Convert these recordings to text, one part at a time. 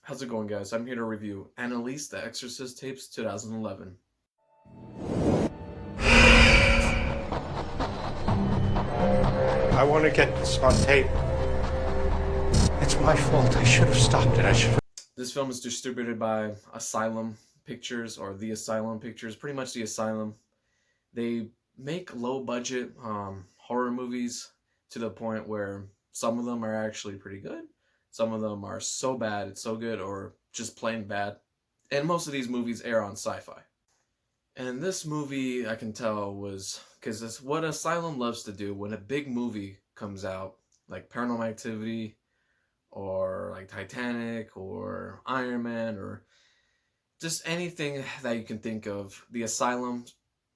How's it going, guys? I'm here to review Anneliese, The Exorcist Tapes 2011. I want to get this on tape. It's my fault. I should have stopped it. This film is distributed by Asylum Pictures, or The Asylum Pictures, pretty much The Asylum. They make low-budget horror movies to the point where some of them are actually pretty good. Some of them are so bad, it's so good, or just plain bad. And most of these movies air on Sci-Fi. And this movie, I can tell, was... because it's what Asylum loves to do when a big movie comes out, like Paranormal Activity, or like Titanic, or Iron Man, or just anything that you can think of. The Asylum,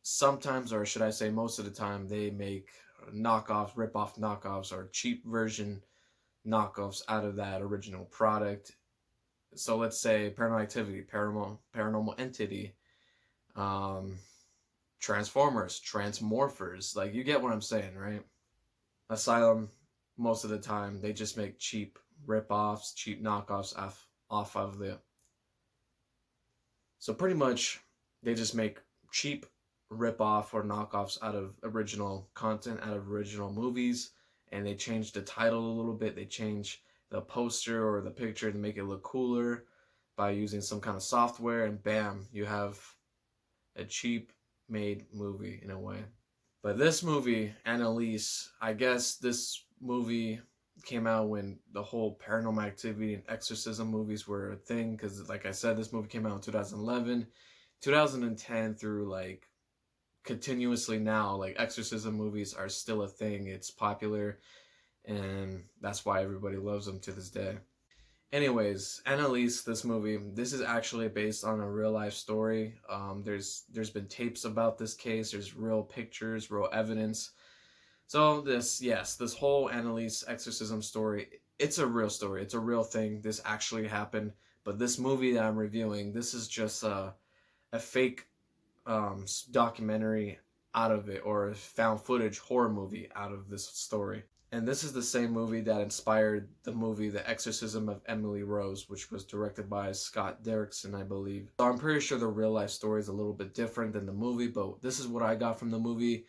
sometimes, or should I say most of the time, they make knockoffs, rip-off knockoffs, or cheap version knockoffs out of that original product. So let's say Paranormal Activity, Paranormal Entity, Transformers, Transmorphers. Like, you get what I'm saying, right? Asylum, most of the time, they just make cheap rip-offs, cheap knockoffs off of the... So pretty much, they just make cheap rip-off or knockoffs out of original content, out of original movies, and they change the title a little bit. They change the poster or the picture to make it look cooler by using some kind of software, and bam, you have a cheap made movie in a way. But this movie, Anneliese, I guess this movie came out when the whole Paranormal Activity and exorcism movies were a thing, because like I said, this movie came out in 2011, 2010 through like continuously now, like exorcism movies are still a thing. It's popular, and that's why everybody loves them to this day. Anyways, Anneliese, this movie, this is actually based on a real life story. There's been tapes about this case. There's real pictures, real evidence. So this whole Anneliese exorcism story, it's a real story. It's a real thing. This actually happened. But this movie that I'm reviewing, this is just a fake documentary out of it, or found footage horror movie out of this story. And this is the same movie that inspired the movie The Exorcism of Emily Rose, which was directed by Scott Derrickson, I believe. So I'm pretty sure the real life story is a little bit different than the movie, but this is what I got from the movie.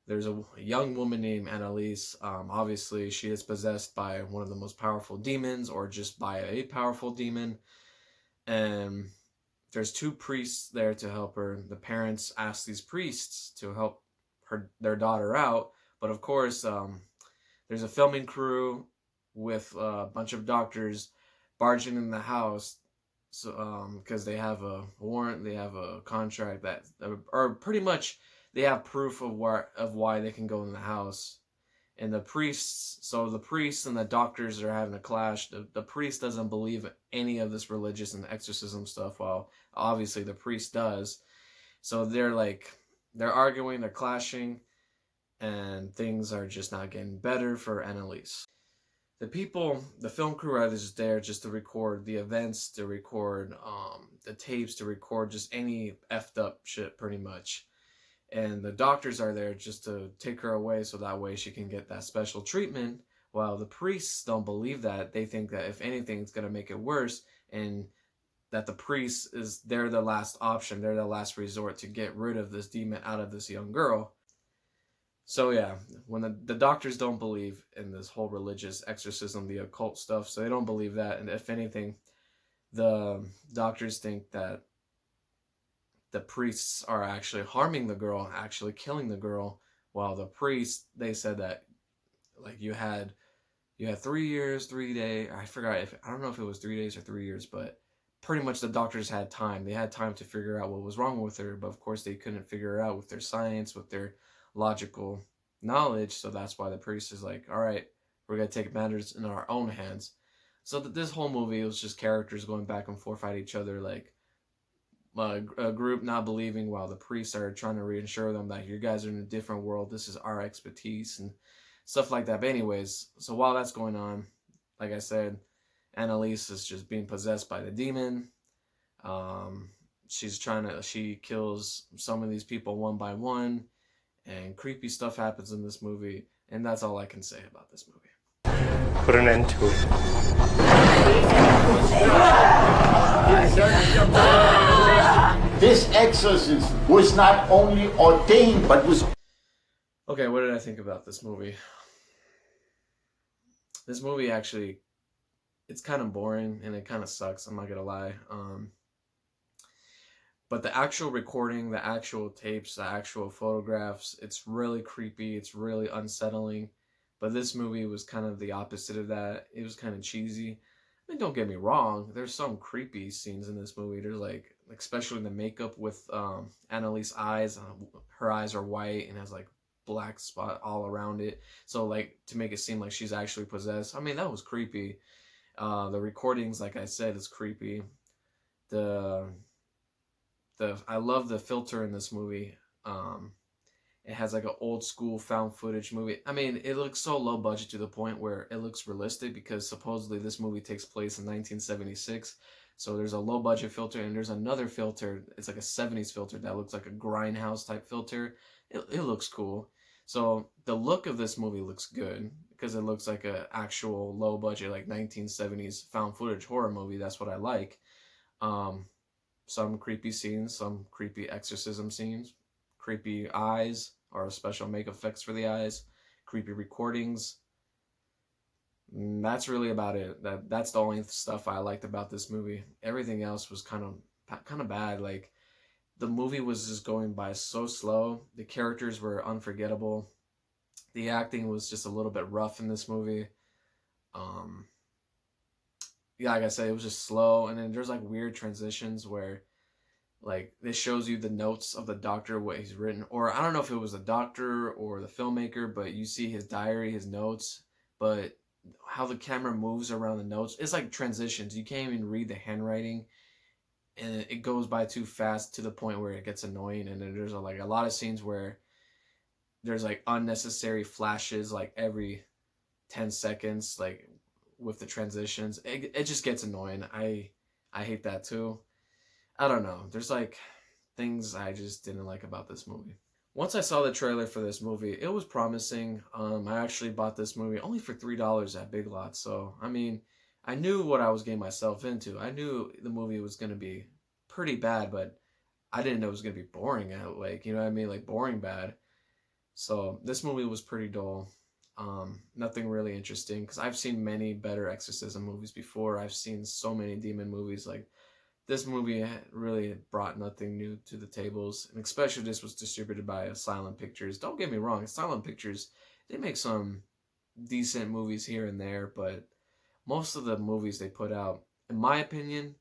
There's a young woman named Anneliese. Obviously, she is possessed by one of the most powerful demons, or just by a powerful demon. And there's two priests there to help her. The parents ask these priests to help their daughter out, but of course, there's a filming crew with a bunch of doctors barging in the house, so because they have a warrant, they have a contract that, or pretty much they have proof of why they can go in the house. And the priests and the doctors are having a clash. The priest doesn't believe any of this religious and exorcism stuff, while obviously the priest does. So they're arguing, they're clashing, and things are just not getting better for Anneliese. The film crew are just there just to record the events, to record the tapes, to record just any effed up shit, pretty much. And the doctors are there just to take her away, so that way she can get that special treatment, while the priests don't believe that. They think that if anything, it's going to make it worse, and that the priests they're the last option, they're the last resort to get rid of this demon out of this young girl. So yeah, when the doctors don't believe in this whole religious exorcism, the occult stuff, so they don't believe that, and if anything, the doctors think that the priests are actually harming the girl, actually killing the girl, while the priests, they said that, like, you had 3 years, 3 days, I don't know if it was 3 days or 3 years, but pretty much the doctors had time. They had time to figure out what was wrong with her, but of course they couldn't figure it out with their science, with their logical knowledge, so that's why the priest is like, all right, we're going to take matters in our own hands. So this whole movie was just characters going back and forth at each other, like, a group not believing, while the priests are trying to reassure them that you guys are in a different world, this is our expertise, and stuff like that. But anyways, so while that's going on, like I said, Anneliese is just being possessed by the demon. She kills some of these people one by one, and creepy stuff happens in this movie, and that's all I can say about this movie. Put an end to it. exorcism was not only ordained, but was... Okay, what did I think about this movie? This movie actually, it's kind of boring and it kind of sucks, I'm not gonna lie. But the actual recording, the actual tapes, the actual photographs, it's really creepy, it's really unsettling. But this movie was kind of the opposite of that. It was kind of cheesy. I mean, don't get me wrong, there's some creepy scenes in this movie. There's like especially the makeup with Annelise's eyes. Her eyes are white and has like black spot all around it. So like to make it seem like she's actually possessed. I mean, that was creepy. The recordings, like I said, is creepy. The I love the filter in this movie. It has like an old school found footage movie. I mean, it looks so low budget to the point where it looks realistic because supposedly this movie takes place in 1976. So there's a low budget filter and there's another filter. It's like a 70s filter that looks like a grindhouse type filter. It looks cool. So the look of this movie looks good because it looks like an actual low budget like 1970s found footage horror movie. That's what I like. Some creepy scenes, some creepy exorcism scenes, creepy eyes or special makeup effects for the eyes, creepy recordings. That's really about it. That's the only stuff I liked about this movie. Everything else was kind of bad. Like the movie was just going by so slow. The characters were unforgettable. The acting was just a little bit rough in this movie. Yeah, like I said, it was just slow, and then there's like weird transitions where like this shows you the notes of the doctor, what he's written, or I don't know if it was the doctor or the filmmaker, but you see his diary, his notes, but how the camera moves around the notes, it's like transitions. You can't even read the handwriting, and it goes by too fast to the point where it gets annoying. And then there's like a lot of scenes where there's like unnecessary flashes like every 10 seconds, like with the transitions. It just gets annoying. I hate that too. I don't know. There's like things I just didn't like about this movie. Once I saw the trailer for this movie, it was promising. I actually bought this movie only for $3 at Big Lots. So, I mean, I knew what I was getting myself into. I knew the movie was going to be pretty bad, but I didn't know it was going to be boring. Like, you know what I mean? Like, boring bad. So, this movie was pretty dull. Nothing really interesting because I've seen many better exorcism movies before. I've seen so many demon movies. Like this movie really brought nothing new to the tables, and especially this was distributed by Asylum Pictures. Don't get me wrong, Asylum Pictures, they make some decent movies here and there, but most of the movies they put out, in my opinion,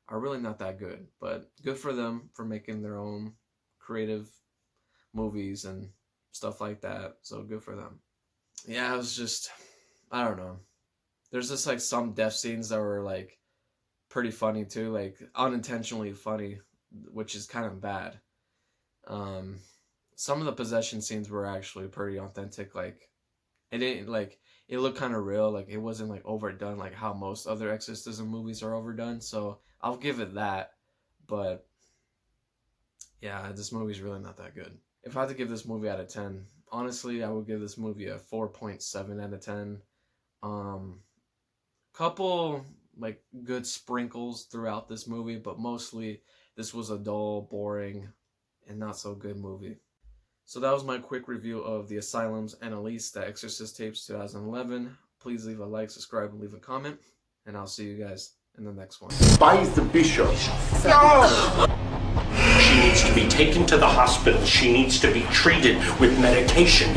are really not that good. But good for them for making their own creative movies and stuff like that. So good for them. Yeah, it was just, I don't know. There's just like some death scenes that were like pretty funny too, like unintentionally funny, which is kind of bad. Some of the possession scenes were actually pretty authentic. Like it didn't like it looked kind of real. Like it wasn't like overdone like how most other exorcism movies are overdone. So I'll give it that. But yeah, this movie's really not that good. If I had to give this movie out of 10, honestly, I would give this movie a 4.7 out of 10. Couple like good sprinkles throughout this movie, but mostly this was a dull, boring, and not so good movie. So that was my quick review of The Asylum's Anneliese, The Exorcist Tapes 2011. Please leave a like, subscribe, and leave a comment, and I'll see you guys in the next one. By the bishop. No! She needs to be taken to the hospital. She needs to be treated with medication.